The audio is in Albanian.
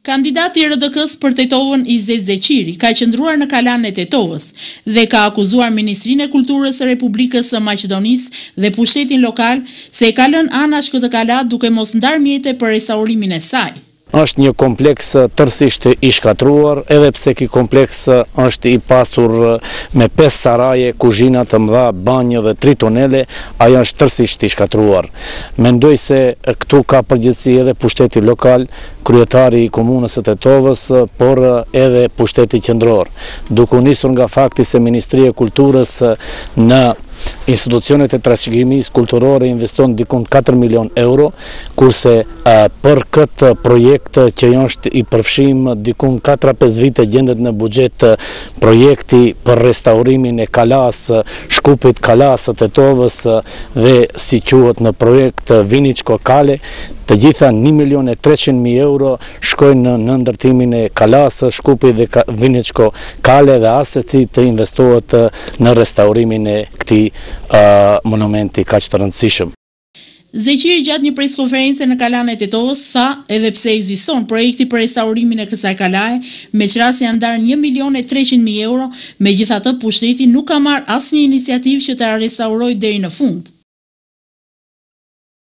Kandidati i RDK-s për Tetovën Izet Zeqiri ka qëndruar në kalan e Tetovës dhe ka akuzuar Ministrinë e Kulturës së Republikës së Maqedonisë dhe pushtetin lokal se e ka lënë anash këtë kala duke mos ndarë mjete për restaurimin e saj. Është një kompleks tërësisht i shkatruar, edhe pse ky kompleks është i pasur me 5 saraje, kuzhina të mëdha, banjë dhe 3 tunele, ajo është tërësisht i shkatruar. Mendoj se këtu ka përgjegjësi edhe pushteti lokal, kryetari i komunës së Tetovës, por edhe pushteti qendror. Duke nisur nga fakti se Ministria e Kulturës në institucionet e trashëgimisë kulturore investon dikun 4 milion euro, kurse për këtë projekt që është i përfshim dikun 4-5 vite gjendet në buxhet projekti për restaurimin e kalas, shkupit kalas së Tetovës dhe si quhet në projekt Viniçko Kale, të gjitha 1.300.000 euro shkojnë në ndërtimin e kalas, shkupit dhe Viniçko Kale dhe aseci të investohet në restaurimin e këtij monumenti kaq të rëndësishëm. Zeqiri gjatë një preskonferencë në kalan e Tetovës tha, edhe pse ekziston projekti për restaurimin e kësaj kalaje, me qrasë janë ndarë 1.300.000 euro, megjithatë pushteti nuk ka marrë asnjë iniciativë që ta restaurojë deri në fund.